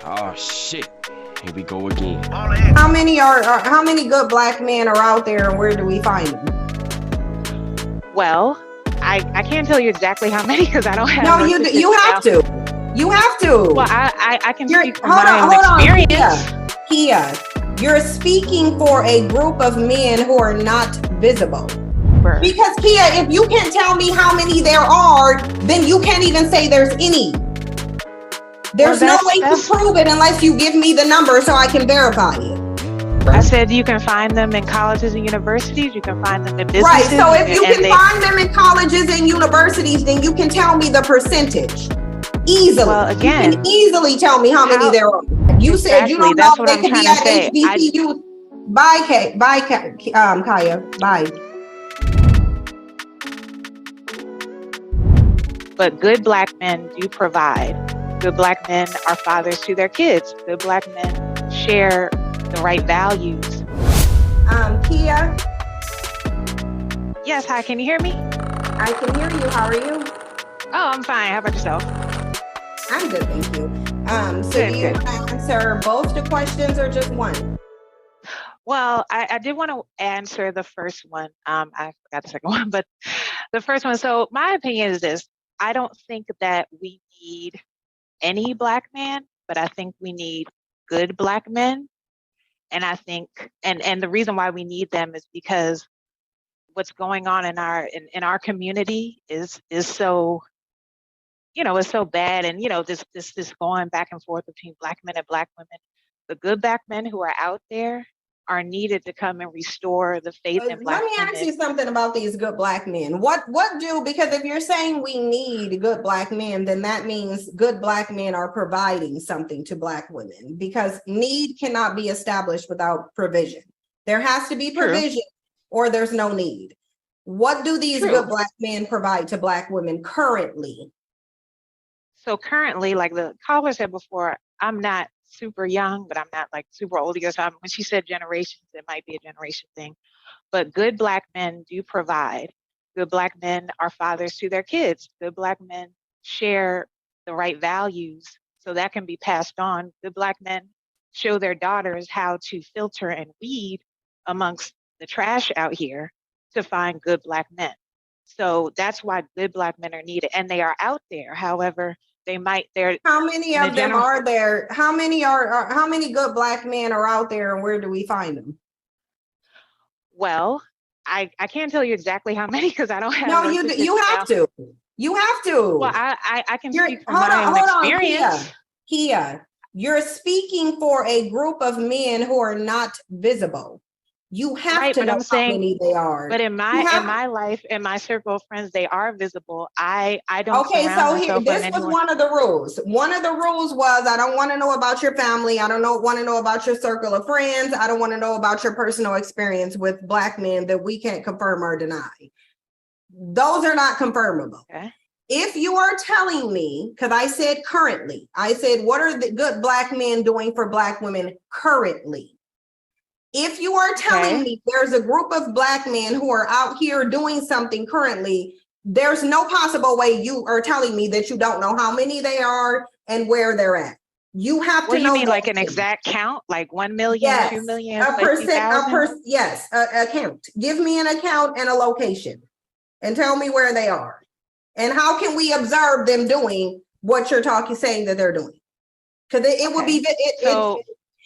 Oh shit. Here we go again. How many good black men are out there, and where do we find them? Well, I can't tell you exactly how many because I don't have No, those you statistics have now. to. You have to. Well, I can You're, speak from my own hold on, experience. Kia. You're speaking for a group of men who are not visible. Because Kia, if you can't tell me how many there are, then you can't even say there's any. There's no way to prove it unless you give me the number so I can verify it. I said you can find them in colleges and universities. You can find them in businesses. Right. So if you can find them in colleges and universities, then you can tell me the percentage easily. Well, again, you can easily tell me how many there are. You said you don't know they could be at HBCU. Bye, Kaya. Bye. But good black men do provide. Good black men are fathers to their kids. Good black men share the right values. Kia? Yes, hi, can you hear me? I can hear you. How are you? Oh, I'm fine. How about yourself? I'm good, thank you. So do you want to answer both the questions or just one? Well, I did want to answer the first one. I forgot the second one, but the first one. So my opinion is this. I don't think that we need any black man, but I think we need good black men. And I think, and the reason why we need them is because what's going on in our community is so, is so bad. And, this going back and forth between black men and black women. The good black men who are out there are needed to come and restore the faith in black women. Let me ask you something about these good black men. Because if you're saying we need good black men, then that means good black men are providing something to black women, because need cannot be established without provision. There has to be provision or there's no need. What do these good black men provide to black women currently? So currently, like the caller said before, I'm not super young, but I'm not like super old either. So when she said generations, it might be a generation thing. But good black men do provide. Good black men are fathers to their kids. Good black men share the right values so that can be passed on. Good black men show their daughters how to filter and weed amongst the trash out here to find good black men. So that's why good black men are needed, and they are out there. However, how many of them are there? How many good black men are out there, and where do we find them? Well, I can't tell you exactly how many because I don't have. No, you have to. You have to. Well, I can speak from my own experience. Kia, you're speaking for a group of men who are not visible. You have to know how many they are. But in my life, in my circle of friends, they are visible. I don't. Okay, so here, this was one of the rules. One of the rules was I don't want to know about your family. I don't want to know about your circle of friends. I don't want to know about your personal experience with black men that we can't confirm or deny. Those are not confirmable. Okay. If you are telling me, because I said currently, I said, what are the good black men doing for black women currently? If you are telling me there's a group of black men who are out here doing something currently, there's no possible way you are telling me that you don't know how many they are and where they're at. You have to know. You mean like an exact count, like 1 million, yes. 2 million, a count. Give me an account and a location and tell me where they are. And how can we observe them doing what you're saying that they're doing? Because it would be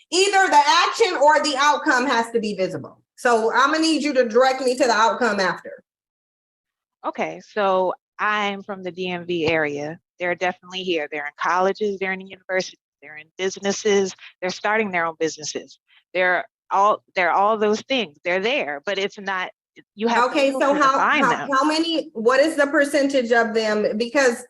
either the action or the outcome has to be visible. So I'm gonna need you to direct me to the outcome after. Okay, so I'm from the DMV area. They're definitely here. They're in colleges, they're in universities, they're in businesses, they're starting their own businesses. They're all those things. They're there, but it's not. You have so how many? What is the percentage of them? Because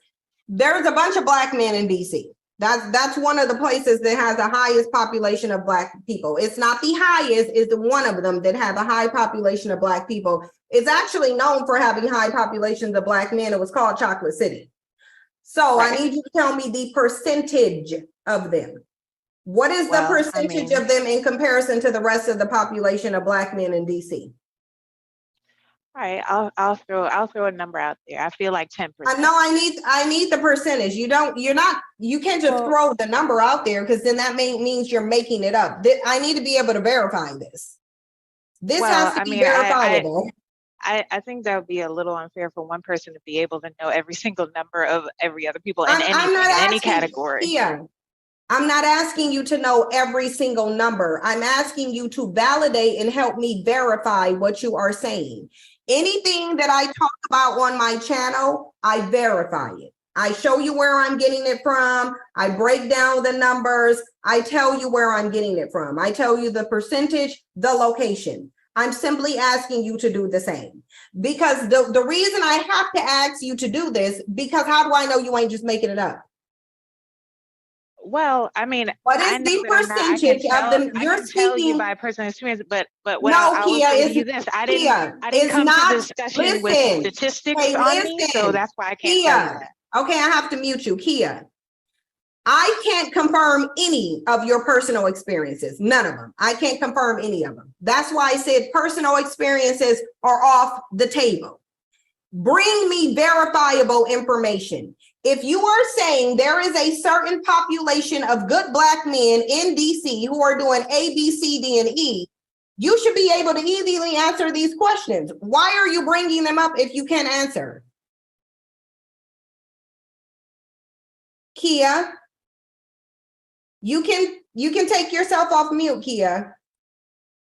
there's a bunch of black men in DC. That's one of the places that has the highest population of black people. It's not the highest, it's the one of them that has a high population of black people. It's actually known for having high populations of black men. It was called Chocolate City. So I need you to tell me the percentage of them. What is the percentage of them in comparison to the rest of the population of black men in DC? right, I'll throw a number out there. I feel like 10%. No, I need the percentage. You can't just Well, throw the number out there because then that means you're making it up. I need to be able to verify this. This well, has to I be mean, verifiable. I think that would be a little unfair for one person to be able to know every single number of every other people in I'm anything, not in any asking, category. Kia, I'm not asking you to know every single number. I'm asking you to validate and help me verify what you are saying. Anything that I talk about on my channel, I verify it. I show you where I'm getting it from. I break down the numbers. I tell you where I'm getting it from. I tell you the percentage, the location. I'm simply asking you to do the same. Because the reason I have to ask you to do this, because how do I know you ain't just making it up? Well, I mean, What I is know the that I'm not. I can percentage of tell. them I you're can tell you speaking? by personal experience, but what No, I will Kia, say to is you this: I Kia, didn't it's come to not. the discussion with Listen, statistics hey, on me, so listen, that's why I can't tell you Kia. that. Okay, I have to mute you, Kia. I can't confirm any of your personal experiences. None of them. I can't confirm any of them. That's why I said personal experiences are off the table. Bring me verifiable information. If you are saying there is a certain population of good Black men in DC who are doing A, B, C, D, and E, you should be able to easily answer these questions. Why are you bringing them up if you can't answer? Kia, you can take yourself off mute, Kia.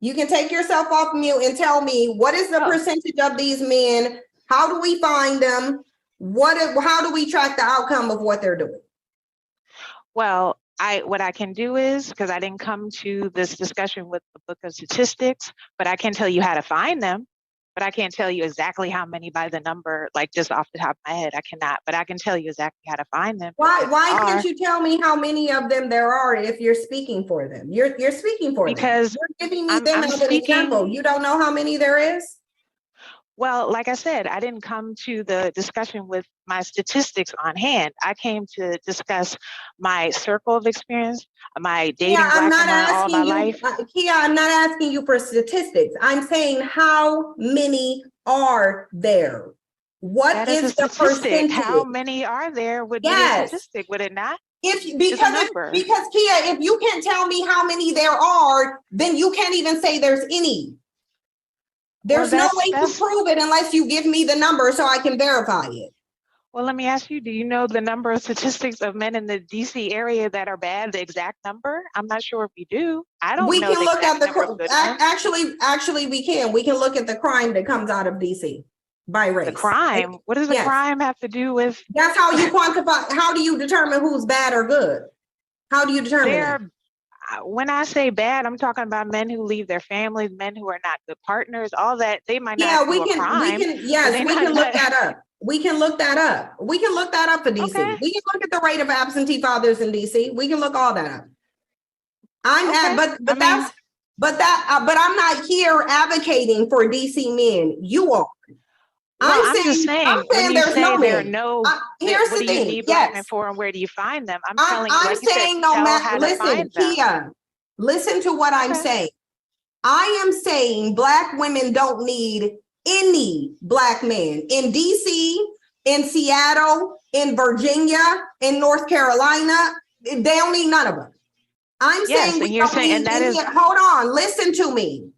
You can take yourself off mute and tell me what is the percentage of these men? How do we find them? How do we track the outcome of what they're doing? Well, what I can do is, because I didn't come to this discussion with the book of statistics, but I can tell you how to find them. But I can't tell you exactly how many by the number, like just off the top of my head. I cannot, but I can tell you exactly how to find them. Why can't you tell me how many of them there are if you're speaking for them? You're speaking for them. Because you're giving me them as an example. You don't know how many there is? Well, like I said, I didn't come to the discussion with my statistics on hand. I came to discuss my circle of experience, my dating Black women all my life. Kia, I'm not asking you for statistics. I'm saying how many are there? What is the percentage? How many are there would be a statistic, would it not? Because Kia, if you can't tell me how many there are, then you can't even say there's any. There's no way to prove it unless you give me the number so I can verify it. Well, let me ask you, do you know the number of statistics of men in the DC area that are bad, the exact number? I'm not sure if you do. I don't know. We can look at actually we can. We can look at the crime that comes out of DC by race. The crime? What does the crime have to do with? That's how you quantify. How do you determine who's bad or good? How do you determine that? When I say bad, I'm talking about men who leave their families, men who are not good partners, all that. They might not do a crime. We can look that up. We can look that up. We can look that up for DC. Okay. We can look at the rate of absentee fathers in DC. We can look all that up. But I'm not here advocating for DC men. You are. I'm saying there's no men. There are no. Here's the thing. What do you need Black men for, and where do you find them? I'm saying no matter. Listen, Kia, listen to what I'm saying. I am saying Black women don't need any Black men in DC, in Seattle, in Virginia, in North Carolina. They don't need none of them. I'm saying we don't need any. Hold on, listen to me.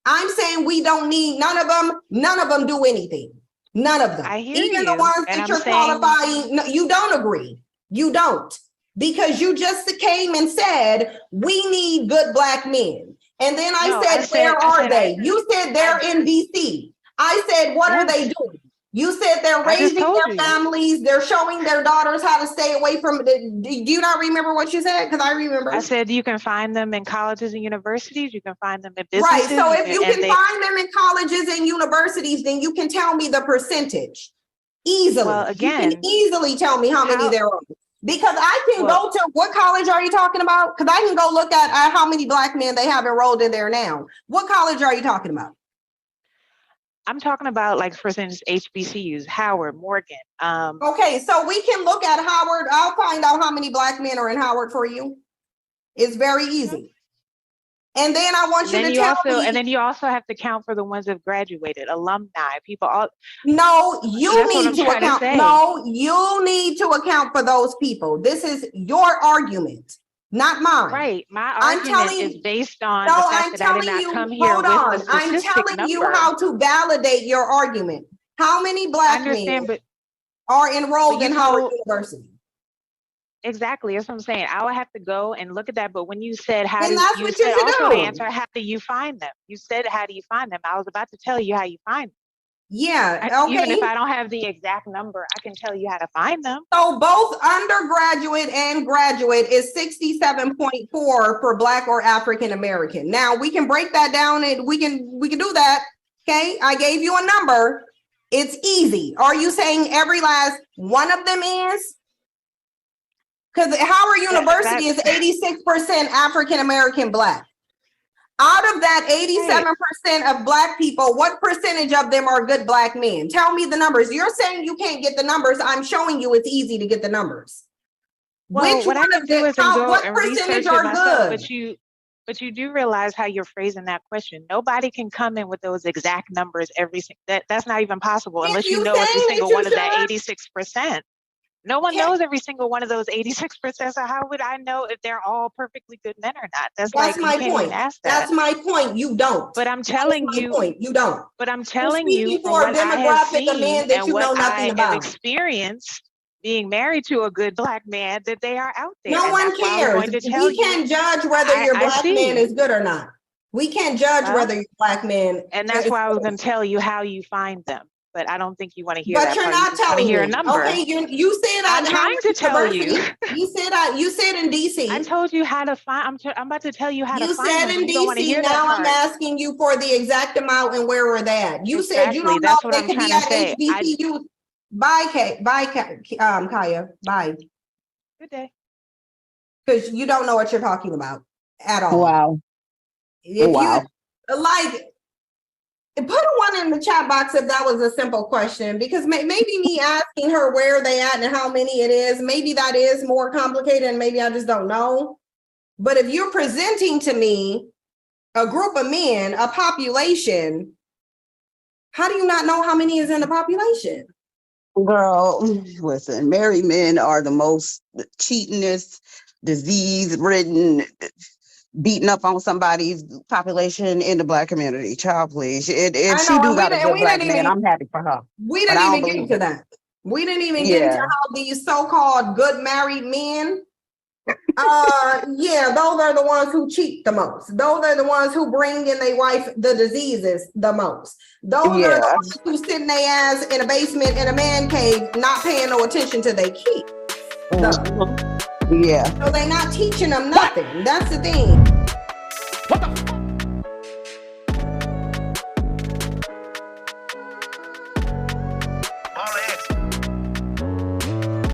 I'm saying we don't need none of them. None of them do anything. None of them. I hear Even the ones that you're qualifying, no, you don't agree. You don't. Because you just came and said, we need good Black men. And then I said, where are they? You said they're in DC. I said, what are they doing? You said they're raising their families. They're showing their daughters how to stay away from. Do you not remember what you said? Because I remember. I said you can find them in colleges and universities. You can find them in businesses. Right. So if you can find them in colleges and universities, then you can tell me the percentage easily. Well, again, you can easily tell me how many there are. Because I can go to, what college are you talking about? Because I can go look at how many Black men they have enrolled in there now. What college are you talking about? I'm talking about, like, for instance, HBCUs, Howard, Morgan. Okay, so we can look at Howard. I'll find out how many Black men are in Howard for you. It's very easy. And then I want you Then to you tell also, me, and then you also have to count for the ones that have graduated, alumni, people. All no, you that's what need I'm to trying to account. say. No, you need to account for those people. This is your argument, not mine. Right. My I'm argument telling is you. based on No, the I'm fact that I did telling not you, come here hold with on. a I'm statistic telling you number. how to validate your argument. How many I black men understand, but are enrolled you in Howard told University? exactly. That's what I'm saying. I would have to go and look at that. But when you said how Then do that's you what you said should also the do. answer, how do you find them? You said how do you find them? I was about to tell you how you find them. Yeah, Even if okay. I don't have the exact number, I can tell you how to find them. So both undergraduate and graduate is 67.4 for Black or African American. Now we can break that down and we can do that. Okay, I gave you a number. It's easy. Are you saying every last one of them is? Because Howard University is 86% African American Black. Out of that 87% of Black people, what percentage of them are good Black men? Tell me the numbers. You're saying you can't get the numbers. I'm showing you it's easy to get the numbers. Well, Which what I one can of do them, is go what and percentage research it are myself. good? But you do realize how you're phrasing that question. Nobody can come in with those exact numbers that's not even possible unless you know every single one of that 86%. No one knows every single one of those 86%. So how would I know if they're all perfectly good men or not? That's like my you can't point. even ask that. That's my point. You don't. But I'm telling you, you don't. but I'm You're telling you speaking from for a what I have demographic of seen men that and you what know nothing I have about. experienced being married to a good Black man, that they are out there. No And one that's why I was cares. going to tell We can't judge whether your Black man is good or not. We can't judge whether your Black man. And that's why I was going to tell you how you find them. But I don't think you want to hear but that you're part. not You just want to telling hear a me. number. Okay, you said I'm trying to tell you. You said in DC. I told you how to find. I'm about to tell you how to You find said them. in You don't want to hear DC. that Now part. I'm asking you for the exact amount and where we're at. You said you Exactly. don't know That's if what they I'm could be trying at to say. HBCU. Bye, Kaya. Bye. Good day. Because you don't know what you're talking about at all. Wow. If you like, put a one in the chat box if that was a simple question, because maybe me asking her where they at and how many it is, maybe that is more complicated and maybe I just don't know. But if you're presenting to me a group of men, a population, how do you not know how many is in the population? Girl, listen, married men are the most cheatingest, disease-ridden, beating up on somebody's population in the Black community. Child, please. If she do got a good Black man, I'm happy for her. We didn't even get to that. We didn't even get into how these so-called good married men, yeah, those are the ones who cheat the most. Those are the ones who bring in their wife the diseases the most. Those are the ones who sitting their ass in a basement in a man cave, not paying no attention to their kids. Yeah. So they're not teaching them nothing. That's the thing. What the